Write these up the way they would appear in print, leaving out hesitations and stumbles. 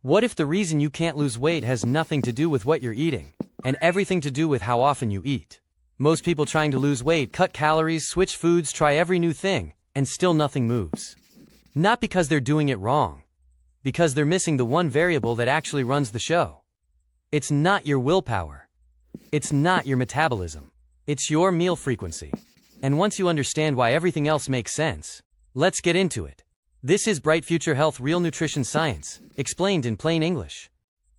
What if the reason you can't lose weight has nothing to do with what you're eating, and everything to do with how often you eat? Most people trying to lose weight cut calories, switch foods, try every new thing, and still nothing moves. Not because they're doing it wrong, because they're missing the one variable that actually runs the show. It's not your willpower. It's not your metabolism. It's your meal frequency. And once you understand why everything else makes sense, let's get into it. This is Bright Future Health Real Nutrition Science, explained in plain English.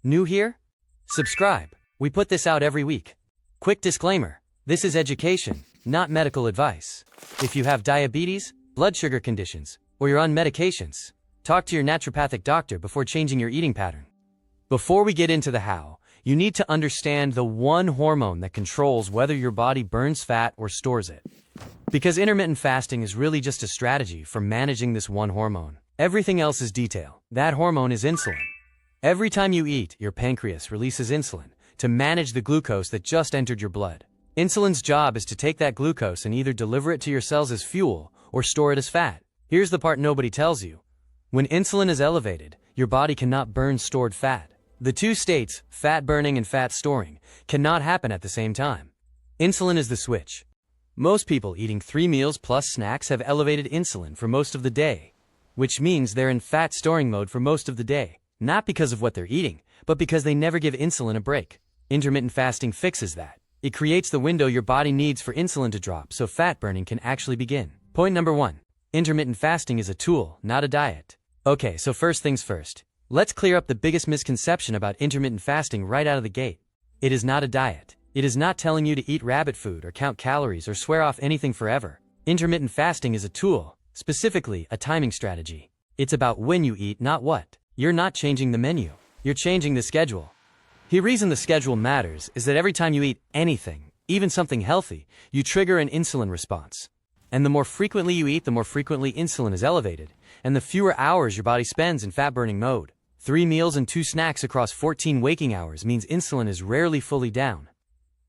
New here? Subscribe. We put this out every week. Quick disclaimer, this is education, not medical advice. If you have diabetes, blood sugar conditions, or you're on medications, talk to your naturopathic doctor before changing your eating pattern. Before we get into the how, you need to understand the one hormone that controls whether your body burns fat or stores it. Because intermittent fasting is really just a strategy for managing this one hormone. Everything else is detail. That hormone is insulin. Every time you eat, your pancreas releases insulin to manage the glucose that just entered your blood. Insulin's job is to take that glucose and either deliver it to your cells as fuel or store it as fat. Here's the part nobody tells you. When insulin is elevated, your body cannot burn stored fat. The two states, fat burning and fat storing, cannot happen at the same time. Insulin is the switch. Most people eating 3 meals plus snacks have elevated insulin for most of the day, which means they're in fat storing mode for most of the day, not because of what they're eating, but because they never give insulin a break. Intermittent fasting fixes that. It creates the window your body needs for insulin to drop so fat burning can actually begin. Point number 1. Intermittent fasting is a tool, not a diet. Okay, so first things first. Let's clear up the biggest misconception about intermittent fasting right out of the gate. It is not a diet. It is not telling you to eat rabbit food or count calories or swear off anything forever. Intermittent fasting is a tool, specifically a timing strategy. It's about when you eat, not what. You're not changing the menu. You're changing the schedule. The reason the schedule matters is that every time you eat anything, even something healthy, you trigger an insulin response. And the more frequently you eat, the more frequently insulin is elevated, and the fewer hours your body spends in fat-burning mode. 3 meals and 2 snacks across 14 waking hours means insulin is rarely fully down.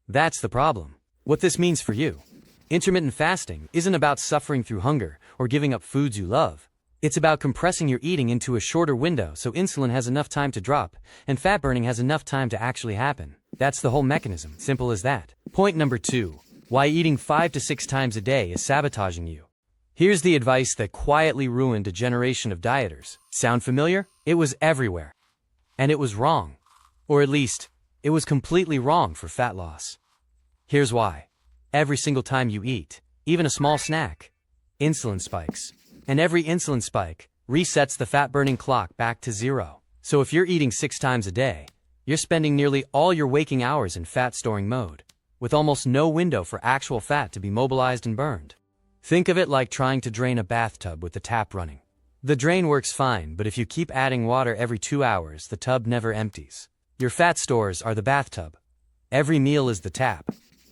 That's the problem. What this means for you. Intermittent fasting isn't about suffering through hunger or giving up foods you love. It's about compressing your eating into a shorter window so insulin has enough time to drop and fat burning has enough time to actually happen. That's the whole mechanism. Simple as that. Point number 2. Why eating 5 to 6 times a day is sabotaging you. Here's the advice that quietly ruined a generation of dieters. Sound familiar? It was everywhere. And it was wrong. Or at least, it was completely wrong for fat loss. Here's why. Every single time you eat, even a small snack, insulin spikes. And every insulin spike resets the fat-burning clock back to 0. So if you're eating 6 times a day, you're spending nearly all your waking hours in fat-storing mode, with almost no window for actual fat to be mobilized and burned. Think of it like trying to drain a bathtub with the tap running. The drain works fine, but if you keep adding water every 2 hours, the tub never empties. Your fat stores are the bathtub. Every meal is the tap.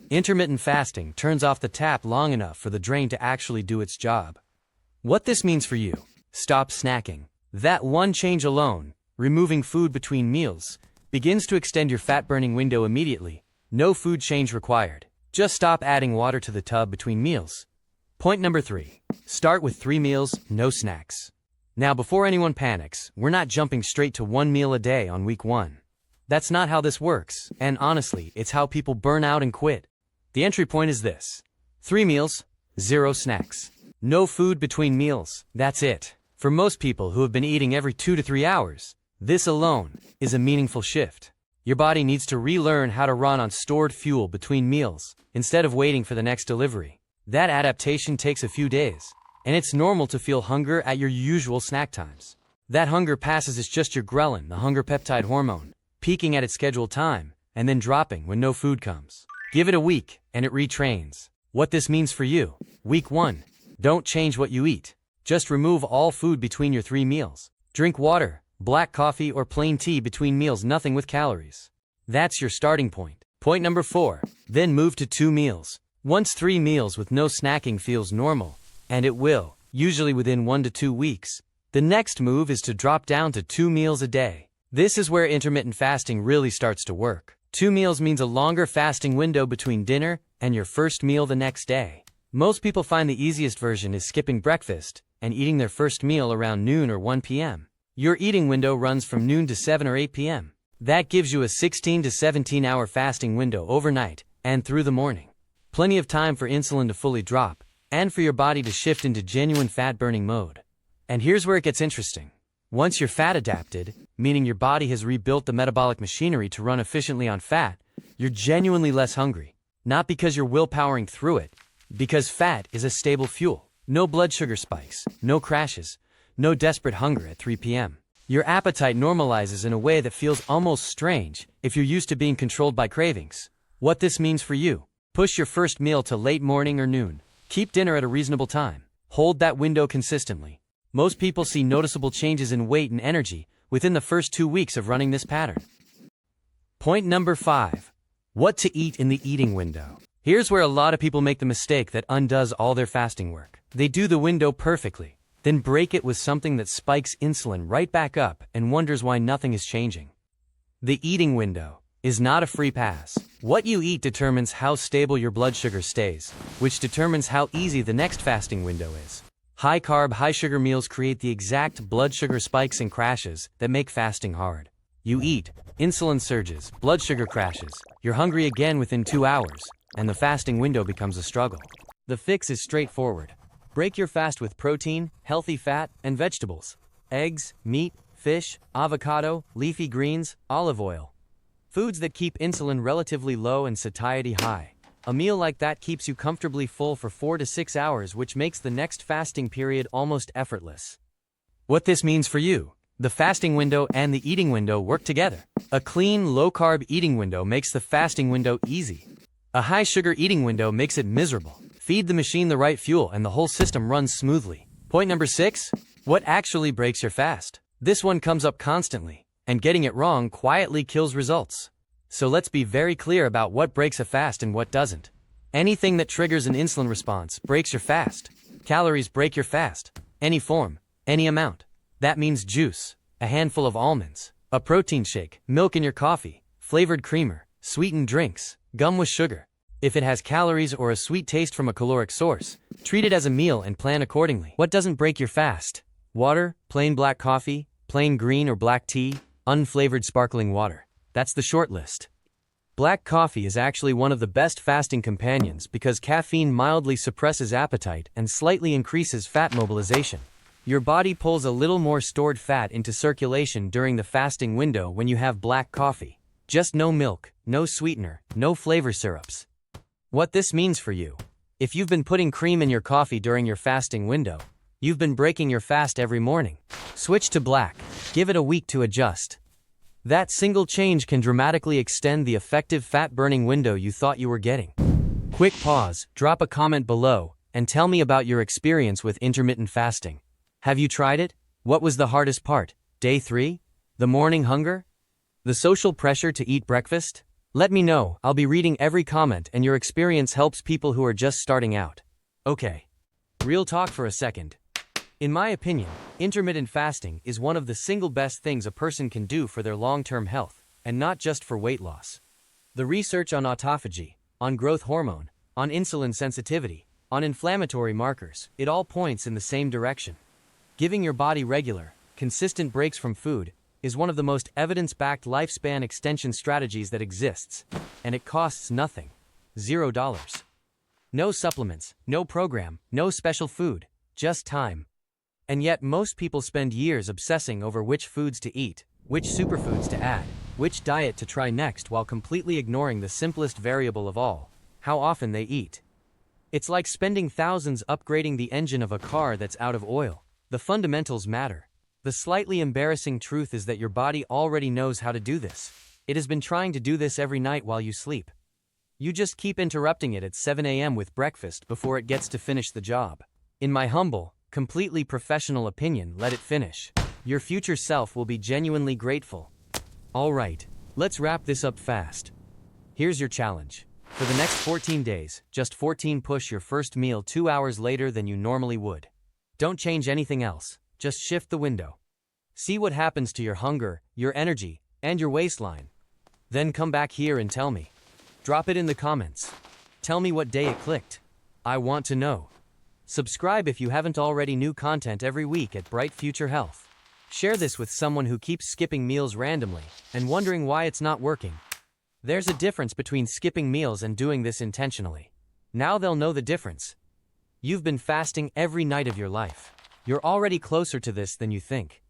Intermittent fasting turns off the tap long enough for the drain to actually do its job. What this means for you: stop snacking. That one change alone, removing food between meals, begins to extend your fat-burning window immediately. No food change required. Just stop adding water to the tub between meals. Point number 3. Start with 3 meals, no snacks. Now before anyone panics, we're not jumping straight to 1 meal a day on week 1. That's not how this works, and honestly, it's how people burn out and quit. The entry point is this: 3 meals, 0 snacks. No food between meals, that's it. For most people who have been eating every 2 to 3 hours, this alone is a meaningful shift. Your body needs to relearn how to run on stored fuel between meals, instead of waiting for the next delivery. That adaptation takes a few days, and it's normal to feel hunger at your usual snack times. That hunger passes as just your ghrelin, the hunger peptide hormone, peaking at its scheduled time, and then dropping when no food comes. Give it a week, and it retrains. What this means for you: Week 1. Don't change what you eat. Just remove all food between your 3 meals. Drink water, black coffee, or plain tea between meals, nothing with calories. That's your starting point. Point number 4. Then move to 2 meals. Once 3 meals with no snacking feels normal, and it will, usually within 1 to 2 weeks, the next move is to drop down to 2 meals a day. This is where intermittent fasting really starts to work. 2 meals means a longer fasting window between dinner and your first meal the next day. Most people find the easiest version is skipping breakfast and eating their first meal around noon or 1 p.m. Your eating window runs from noon to 7 or 8 p.m. That gives you a 16 to 17 hour fasting window overnight and through the morning. Plenty of time for insulin to fully drop, and for your body to shift into genuine fat-burning mode. And here's where it gets interesting. Once you're fat adapted, meaning your body has rebuilt the metabolic machinery to run efficiently on fat, you're genuinely less hungry. Not because you're willpowering through it, because fat is a stable fuel. No blood sugar spikes, no crashes, no desperate hunger at 3 p.m. Your appetite normalizes in a way that feels almost strange if you're used to being controlled by cravings. What this means for you: push your first meal to late morning or noon. Keep dinner at a reasonable time. Hold that window consistently. Most people see noticeable changes in weight and energy within the first 2 weeks of running this pattern. Point number 5. What to eat in the eating window. Here's where a lot of people make the mistake that undoes all their fasting work. They do the window perfectly, then break it with something that spikes insulin right back up and wonders why nothing is changing. The eating window is not a free pass. What you eat determines how stable your blood sugar stays, which determines how easy the next fasting window is. High-carb, high-sugar meals create the exact blood sugar spikes and crashes that make fasting hard. You eat, insulin surges, blood sugar crashes, you're hungry again within 2 hours, and the fasting window becomes a struggle. The fix is straightforward. Break your fast with protein, healthy fat, and vegetables. Eggs, meat, fish, avocado, leafy greens, olive oil. Foods that keep insulin relatively low and satiety high. A meal like that keeps you comfortably full for 4 to 6 hours, which makes the next fasting period almost effortless. What this means for you: the fasting window and the eating window work together. A clean, low-carb eating window makes the fasting window easy. A high-sugar eating window makes it miserable. Feed the machine the right fuel and the whole system runs smoothly. Point number 6. What actually breaks your fast? This one comes up constantly, and getting it wrong quietly kills results. So let's be very clear about what breaks a fast and what doesn't. Anything that triggers an insulin response breaks your fast. Calories break your fast. Any form, any amount. That means juice, a handful of almonds, a protein shake, milk in your coffee, flavored creamer, sweetened drinks, gum with sugar. If it has calories or a sweet taste from a caloric source, treat it as a meal and plan accordingly. What doesn't break your fast? Water, plain black coffee, plain green or black tea, unflavored sparkling water. That's the short list. Black coffee is actually one of the best fasting companions because caffeine mildly suppresses appetite and slightly increases fat mobilization. Your body pulls a little more stored fat into circulation during the fasting window when you have black coffee. Just no milk, no sweetener, no flavor syrups. What this means for you: if you've been putting cream in your coffee during your fasting window, you've been breaking your fast every morning. Switch to black. Give it a week to adjust. That single change can dramatically extend the effective fat-burning window you thought you were getting. Quick pause, drop a comment below, and tell me about your experience with intermittent fasting. Have you tried it? What was the hardest part? Day 3? The morning hunger? The social pressure to eat breakfast? Let me know. I'll be reading every comment, and your experience helps people who are just starting out. Okay. Real talk for a second. In my opinion, intermittent fasting is one of the single best things a person can do for their long-term health, and not just for weight loss. The research on autophagy, on growth hormone, on insulin sensitivity, on inflammatory markers, it all points in the same direction. Giving your body regular, consistent breaks from food is one of the most evidence-backed lifespan extension strategies that exists, and it costs nothing. $0. No supplements, no program, no special food, just time. And yet most people spend years obsessing over which foods to eat, which superfoods to add, which diet to try next, while completely ignoring the simplest variable of all: how often they eat. It's like spending thousands upgrading the engine of a car that's out of oil. The fundamentals matter. The slightly embarrassing truth is that your body already knows how to do this. It has been trying to do this every night while you sleep. You just keep interrupting it at 7 a.m. with breakfast before it gets to finish the job. In my humble, completely professional opinion, let it finish. Your future self will be genuinely grateful. Alright, let's wrap this up fast. Here's your challenge. For the next 14 days, just 14 push your first meal 2 hours later than you normally would. Don't change anything else, just shift the window. See what happens to your hunger, your energy, and your waistline. Then come back here and tell me. Drop it in the comments. Tell me what day it clicked. I want to know. Subscribe if you haven't already. New content every week at Bright Future Health. Share this with someone who keeps skipping meals randomly and wondering why it's not working. There's a difference between skipping meals and doing this intentionally. Now they'll know the difference. You've been fasting every night of your life. You're already closer to this than you think.